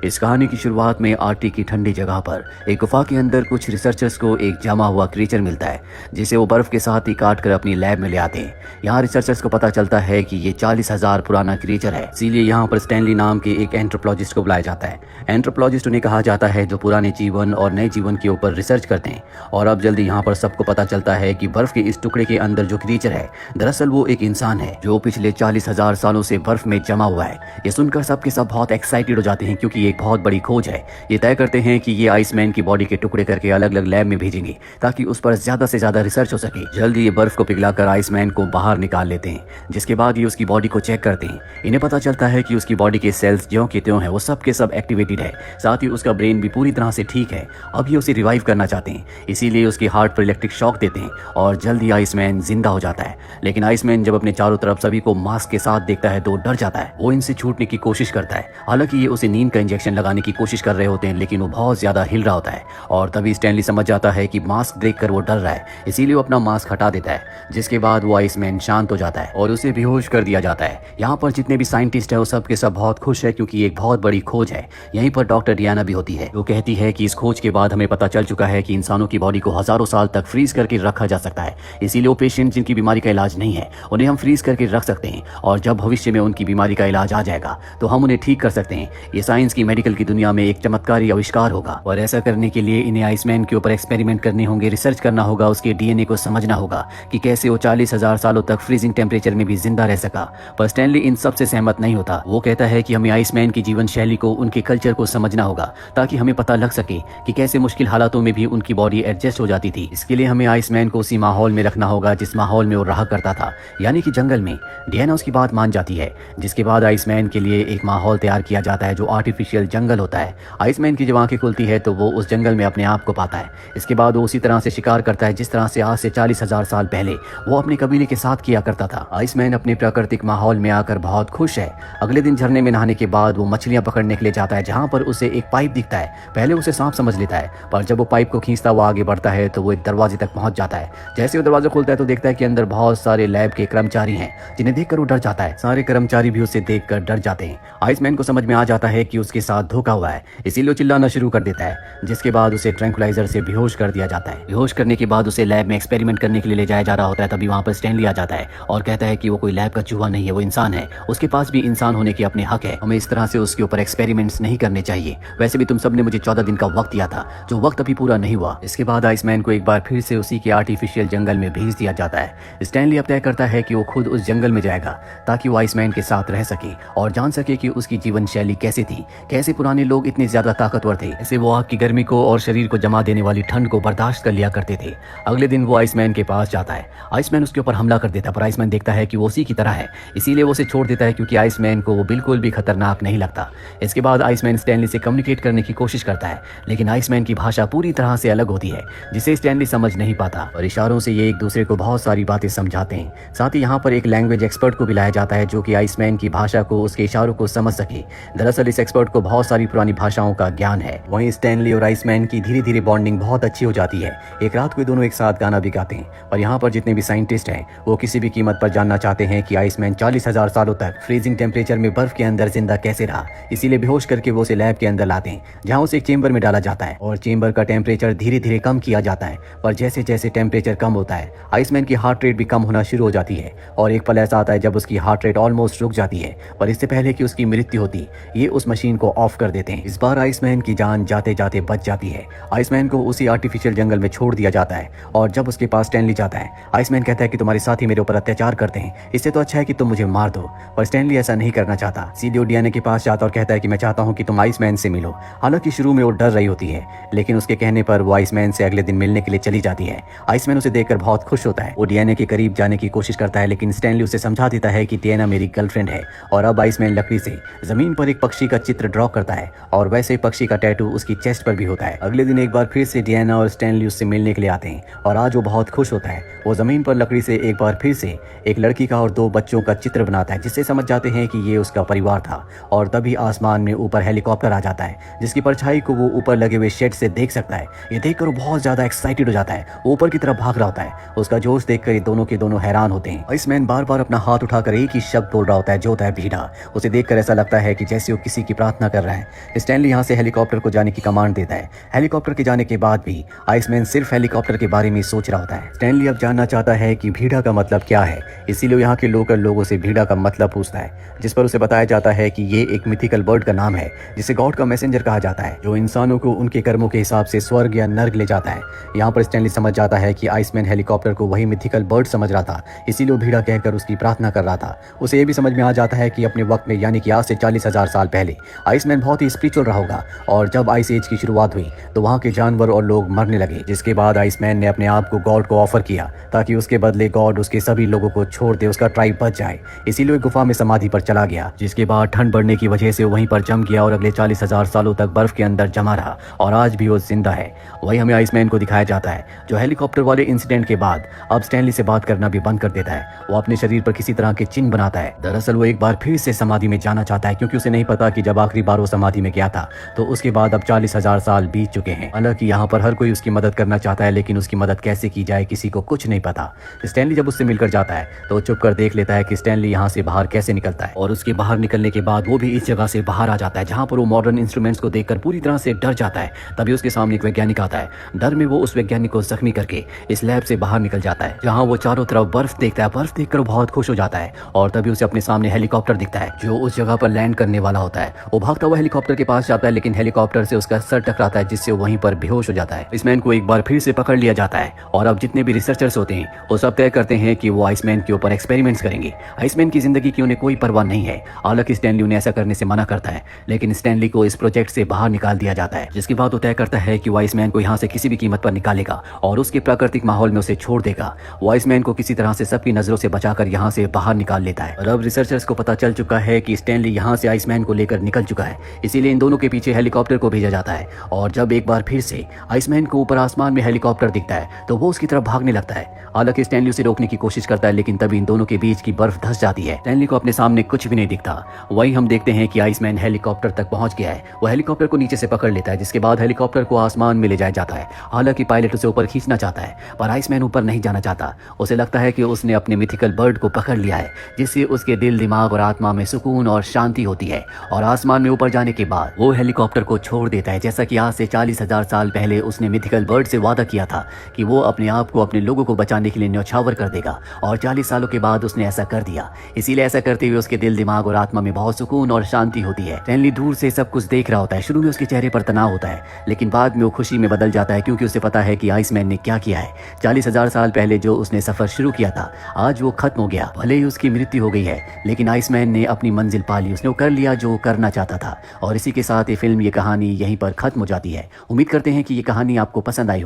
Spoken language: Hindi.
इस कहानी की शुरुआत में आर्कटिक की ठंडी जगह पर एक गुफा के अंदर कुछ रिसर्चर्स को एक जमा हुआ क्रीचर मिलता है, जिसे वो बर्फ के साथ ही काट कर अपनी लैब में ले आते हैं। यहाँ रिसर्चर्स को पता चलता है कि ये 40,000 पुराना क्रीचर है, इसीलिए यहाँ पर स्टैनली नाम के एक एंथ्रोपोलॉजिस्ट को बुलाया जाता है। एंथ्रोपोलॉजिस्ट उन्हें कहा जाता है जो पुराने जीवन और नए जीवन के ऊपर रिसर्च करते हैं। और अब जल्दी यहाँ पर सबको पता चलता है कि बर्फ के इस टुकड़े के अंदर जो क्रीचर है, दरअसल वो एक इंसान है जो पिछले 40,000 सालों से बर्फ में जमा हुआ है। ये सुनकर सबके सब बहुत एक्साइटेड हो जाते हैं, क्योंकि ये एक बहुत बड़ी खोज है। ये तय करते हैं कि ये आइसमैन की बॉडी के टुकड़े करके अलग अलग लैब में भेजेंगे, ताकि उस पर ज्यादा से ज्यादा रिसर्च हो सके। जल्दी ये बर्फ को पिघलाकर आइसमैन को बाहर निकाल लेते हैं, जिसके बाद ये उसकी बॉडी को चेक करते हैं। इन्हें पता चलता है कि उसकी बॉडी के सेल्स ज्यों के त्यों है, वो सब के सब एक्टिवेटेड है, साथ ही उसका ब्रेन भी पूरी तरह से ठीक है। अब ये उसे रिवाइव करना चाहते हैं, इसीलिए उसके हार्ट पर इलेक्ट्रिक शॉक देते हैं और जल्दी आइसमैन जिंदा हो जाता है। लेकिन आइसमैन जब अपने चारों तरफ सभी को मास्क के साथ देखता है तो डर जाता है। वो इनसे छूटने की कोशिश करता है। हालांकि ये उसे नींद का इंजेक्शन लगाने की कोशिश कर रहे होते हैं, लेकिन वो बहुत ज्यादा हिल रहा होता है। और तभी स्टैनली समझ जाता है कि मास्क देखकर वो डर रहा है, इसीलिए वो अपना मास्क हटा देता है, जिसके बाद वो आइसमैन शांत हो जाता है और उसे बेहोश कर दिया जाता है। यहाँ पर जितने भी साइंटिस्ट है वो सब के सब बहुत खुश है, क्योंकि एक बहुत बड़ी खोज है। यहीं पर डॉक्टर डियाना भी होती है। वो कहती है कि इस खोज के बाद हमें पता चल चुका है कि इंसानों की बॉडी को हजारों साल तक फ्रीज करके रखा जा सकता है। इसीलिए वो पेशेंट जिनकी बीमारी का इलाज नहीं है, उन्हें हम फ्रीज करके रख सकते हैं, और जब भविष्य में उनकी बीमारी का इलाज आ जाएगा तो हम उन्हें ठीक कर सकते हैं। ये साइंस की मेडिकल की दुनिया में एक चमत्कारी आविष्कार होगा, और ऐसा करने के लिए इन्हें आइसमैन के ऊपर एक्सपेरिमेंट करने होंगे, रिसर्च करना होगा, उसके डीएनए को समझना होगा कि कैसे वो 40,000 सालों तक फ्रीजिंग टेम्परेचर में भी जिंदा रह सका। पर स्टैनली इन सब से सहमत नहीं होता। वो कहता है कि हमें आइसमैन की जीवन शैली को, उनके कल्चर को समझना होगा, ताकि हमें पता लग सके कि कैसे मुश्किल हालातों में भी उनकी बॉडी एडजस्ट हो जाती थी। इसके लिए हमें आइसमैन को उसी माहौल में रखना होगा जिस माहौल में वो रहा करता था, यानी कि जंगल में। डियाना उसकी बात मान जाती है, जिसके बाद आइसमैन के लिए एक माहौल तैयार किया जाता है जो आर्टिफिशियल जंगल होता है। आइसमैन की जब आंखें खुलती है तो वो उस जंगल में अपने आप को पाता है। इसके बाद वो उसी तरह से शिकार करता है जिस तरह से आज से 40,000 साल पहले वो अपने कबीले के साथ किया करता था। आइसमैन अपने प्राकृतिक माहौल में आकर बहुत खुश है। अगले दिन झरने में नहाने के बाद वो मछलियां पकड़ने के लिए जाता है, जहां पर उसे एक पाइप दिखता है। पहले उसे सांप समझ लेता है, पर जब वो पाइप को खींचता हुआ आगे बढ़ता है तो वो एक दरवाजे तक पहुंच जाता है। जैसे वो दरवाजा खोलता है तो देखता है कि अंदर बहुत सारे लैब के कर्मचारी हैं, जिन्हें देखकर वो डर जाता है। सारे कर्मचारी भी उसे देखकर डर जाते हैं। आइसमैन को समझ में आ जाता है कि उसके साथ धोखा हुआ है, इसीलिए वो चिल्लाना शुरू कर देता है, जिसके बाद उसे ट्रैंक्विलाइजर से बेहोश कर दिया जाता है। बेहोश करने के बाद उसे लैब में एक्सपेरिमेंट करने के लिए ले जाया जा रहा होता है। तभी वहां पर स्टैनली आ जाता है और कहता है कि वो कोई लैब का चूहा नहीं है, वो इंसान है। उसके पास भी इंसान होने के अपने हक है। हमें इस तरह से उसके ऊपर एक्सपेरिमेंट्स नहीं करने चाहिए। वैसे भी तुम सबने मुझे 14 दिन का वक्त दिया था, जो वक्त अभी पूरा नहीं हुआ। इसके बाद आइसमैन को एक बार फिर से उसी के आर्टिफिशियल जंगल में भेज दिया जाता है। स्टैनली अब तय करता है कि वो खुद उस जंगल में जाएगा, ताकि वो आइसमैन के साथ रह सके और जान सके कि उसकी जीवन शैली कैसे थी, कैसे पुराने लोग इतने ज्यादा ताकतवर थे, ऐसे वो आग की गर्मी को और शरीर को जमा देने वाली ठंड को बर्दाश्त कर लिया करते थे। अगले दिन वो आइसमैन के पास जाता है। आइसमैन उसके ऊपर हमला कर देता है, पर आइसमैन देखता है कि वो उसी की तरह है, इसीलिए वो उसे छोड़ देता है, क्योंकि आइसमैन को वो बिल्कुल भी खतरनाक नहीं लगता। इसके बाद आइसमैन स्टैनली से कम्युनिकेट करने की कोशिश करता है, लेकिन आइसमैन की भाषा पूरी तरह से अलग होती है, जिसे स्टैनली समझ नहीं पाता, और इशारों से ये एक दूसरे को बहुत सारी बातें समझाते हैं। साथ ही यहाँ पर एक लैंग्वेज एक्सपर्ट को भी लाया जाता है, जो कि आइसमैन की भाषा को, उसके इशारों को समझ सके। दरअसल इस एक्सपर्ट को बहुत सारी पुरानी भाषाओं का ज्ञान है। वहीं स्टैनली और आइसमैन की धीरे धीरे बॉन्डिंग बहुत अच्छी हो जाती है। एक रात को दोनों एक साथ गाना भी गाते हैं, और यहाँ पर जितने भी साइंटिस्ट हैं वो किसी भी कीमत पर जानना चाहते हैं कि आइसमैन 40,000 सालों तक फ्रीजिंग टेम्परेचर में बर्फ के अंदर जिंदा कैसे रहा। इसीलिए बेहोश करके वो उसे लैब के अंदर लाते हैं, जहाँ उसे एक चेंबर में डाला जाता है, और चेंबर का टेम्परेचर धीरे धीरे कम किया जाता है। पर जैसे जैसे टेम्परेचर कम होता है, आइसमैन की हार्ट रेट भी कम होना शुरू हो जाती है, और एक पल ऐसा आता है जब उसकी हार्ट रेट ऑलमोस्ट रुक जाती है। पर इससे पहले कि उसकी मृत्यु होती, ये उस मशीन को ऑफ कर देते हैं। इस बार आइसमैन की जान जाते जाते बच जाती है। आइसमैन को उसी आर्टिफिशियल जंगल में छोड़ दिया जाता है, और जब उसके पास स्टैनली जाता है, आइसमैन कहता है कि तुम्हारे साथी मेरे ऊपर अत्याचार करते हैं, इससे तो अच्छा है कि तुम मुझे मार दो। पर स्टैनली ऐसा नहीं करना चाहता। सीधे डियाना के पास जाता और कहता है कि मैं चाहता हूं कि तुम आइसमैन से मिलो। हालांकि शुरू में वो डर रही होती है, लेकिन उसके कहने पर वो आइसमैन से अगले दिन मिलने के लिए चली जाती है। आइसमैन उसे देखकर बहुत खुश होता है। वो डियाना के करीब जाने की कोशिश करता है, लेकिन स्टैनली उसे समझा देता है कि डियाना मेरी गर्लफ्रेंड है। और अब आइसमैन लकड़ी से जमीन पर एक पक्षी का चित्र ड्रॉ करता है, और वैसे ही पक्षी का टैटू उसकी चेस्ट पर भी होता है। अगले दिन एक बार फिर से डियाना और स्टैनली उससे मिलने के लिए आते हैं, और आज वो बहुत खुश होता है। वो जमीन पर लकड़ी से एक बार फिर से एक लड़की का और 2 बच्चों का चित्र बनाता है, जिससे समझ जाते हैं कि ये उसका परिवार था। और तभी आसमान में ऊपर हेलीकॉप्टर आ जाता है, जिसकी परछाई को वो ऊपर लगे हुए शेड से देख सकता है। ये देखकर वो बहुत ज्यादा एक्साइटेड हो जाता है, ऊपर की तरफ भाग रहा होता है। उसका जोश देखकर ये दोनों के दोनों हैरान होते हैं। आइसमैन बार बार अपना हाथ उठाकर एक ही शब्द बोल रहा होता है, जो होता है भीड़ा। उसे देखकर ऐसा लगता है कि जैसे वो किसी की प्रार्थना कर रहे हैं। स्टैनली यहाँ से हेलीकॉप्टर को जाने की कमांड देता है। हेलीकॉप्टर के जाने के बाद भी आइसमैन सिर्फ हेलीकॉप्टर के बारे में सोच रहा होता है। स्टैनली अब जानना चाहता है कि भीड़ा का मतलब क्या है, इसीलिए यहाँ के लोकल लोगों से भीड़ा का मतलब पूछता है, जिस पर उसे बताया जाता है कि ये एक मिथिकल बर्ड का नाम है जिसे गॉड का मैसेंजर कहा जाता है, जो इंसानों को उनके कर्मों के हिसाब से स्वर्ग या नर्क ले जाता है। यहाँ पर स्टैनली समझ जाता है कि आइसमैन हेलीकॉप्टर को वही मिथिकल बर्ड समझ रहा था, इसीलिए वो भीड़ा कहकर उसकी प्रार्थना कर रहा था। उसे ये भी समझ में आ जाता है कि अपने वक्त में यानी कि आज से 40,000 साल पहले आइसमैन बहुत ही स्पिरिचुअल रहा होगा और जब आइस एज की शुरुआत हुई तो वहाँ के जानवर और लोग मरने लगे, जिसके बाद आइसमैन ने अपने आप को गॉड को ऑफर किया ताकि उसके बदले गॉड उसके सभी लोगों को छोड़ दे, उसका ट्राइब बच जाए। इसीलिए गुफा में समाधि पर चला गया, जिसके बाद ठंड बढ़ने की वजह से वहीं पर जम गया और अगले 40,000 सालों तक बर्फ के अंदर जमा रहा और आज भी वो जिंदा है। वही हमें आइसमैन को दिखाया जाता है, जो हेलीकॉप्टर वाले इंसिडेंट के बाद अब स्टैनली से बात करना भी बंद कर देता है। वो अपने शरीर पर किसी तरह के चिन्ह बनाता है। दरअसल वो एक बार फिर से समाधि में जाना चाहता है, क्योंकि उसे नहीं पता कि जब आखिरी बार वो समाधि में गया था तो उसके बाद अब 40,000 साल बीत चुके हैं। हालांकि यहाँ पर हर कोई उसकी मदद करना चाहता है, लेकिन उसकी मदद कैसे की जाए किसी को कुछ नहीं पता। स्टैनली जब उससे मिलकर जाता है तो चुप कर देख लेता है कि स्टैनली यहाँ से बाहर कैसे निकलता है, और उसके बाहर निकलने के बाद वो भी इस जगह से बाहर आ जाता है जहाँ पर वो मॉडर्न इंस्ट्रूमेंट्स को देखकर पूरी तरह से डर जाता है। तभी उसके सामने एक वैज्ञानिक आता है। डर में वो उस वैज्ञानिक को जख्मी करके इस लैब से बाहर निकल जाता है, जहाँ वो चारों तरफ बर्फ देखता है। बर्फ देखकर वो बहुत खुश हो जाता है और तभी उसे अपने सामने हेलीकॉप्टर दिखता है जो उस जगह पर लैंड करने वाला होता है। वो भागता हुआ हेलीकॉप्टर के पास जाता है, लेकिन हेलीकॉप्टर से उसका सर टकराता है, जिससे वहीं पर बेहोश हो जाता है। आइसमैन को एक बार फिर से पकड़ लिया जाता है और अब जितने भी रिसर्चर्स होते हैं वो सब तय करते हैं कि वो आइसमैन के ऊपर एक्सपेरिमेंट्स करेंगे। आइसमैन की जिंदगी की उन्हें कोई परवाह नहीं है। हालांकि स्टैनली उन्हें ऐसा करने से मना करता है, लेकिन स्टैनली को इस प्रोजेक्ट से बाहर निकाल दिया जाता है, जिसके बाद वो तय करता है कि वो आइसमैन को यहाँ से किसी भी कीमत पर निकालेगा और उसके प्राकृतिक माहौल में उसे छोड़ देगा। वो आइसमैन को किसी तरह से सबकी नजरों से बचाकर यहाँ से बाहर निकाल लेता है। और अब रिसर्चर्स को पता चल चुका है कि स्टैनली यहाँ से आइसमैन को लेकर निकल चुका है, इसीलिए इन दोनों के पीछे हेलीकॉप्टर को भेजा जाता है। और जब एक बार फिर से आइसमैन को ऊपर आसमान में हेलीकॉप्टर दिखता है तो वो उसकी तरफ भागने लगता है। हालांकि स्टैनली उसे रोकने की कोशिश करता है, लेकिन तभी इन दोनों के बीच की बर्फ धंस जाती है। स्टैनली को अपने सामने कुछ भी नहीं दिखता। वहीं हम देखते हैं कि आइसमैन हेलीकॉप्टर तक पहुंच गया है। वो हेलीकॉप्टर को नीचे से पकड़ लेता है, जिसके बाद हेलीकॉप्टर को आसमान में ले जाया जाता है। हालांकि पायलट उसे ऊपर खींचना चाहता है, पर आइसमैन ऊपर नहीं जाना चाहता। उसे लगता है कि उसने अपने मिथिकल बर्ड को पकड़ लिया है, जिससे उसके दिल, दिमाग और आत्मा में सुकून और शांति होती है। और आसमान में ऊपर जाने के बाद वो हेलीकॉप्टर को छोड़ देता है, जैसा कि आज से 40,000 साल पहले उसने मिथिकल बर्ड से वादा किया था कि वो अपने आप को, अपने लोगों को बचाने के लिए न्यौछावर कर देगा। और 40 सालों के बाद उसने ऐसा कर दिया। इसीलिए ऐसा करते हुए उसके दिल, दिमाग और आत्मा में बहुत सुकून और शांति होती है। स्टैनली दूर से सब कुछ देख रहा होता है। शुरू में उसके चेहरे पर तनाव होता है, लेकिन बाद में वो खुशी में बदल जाता है, क्योंकि उसे पता है कि आइसमैन ने क्या किया है। 40,000 साल पहले जो उसने सफर शुरू किया था, आज वो खत्म हो गया। भले ही उसकी मृत्यु हो गई है, लेकिन आइसमैन ने अपनी मंजिल पा ली। उसने वो कर लिया जो करना चाहता था। और इसी के साथ ये फिल्म, ये कहानी यहीं पर खत्म हो जाती है। उम्मीद करते हैं कि ये कहानी आपको पसंद आई हो।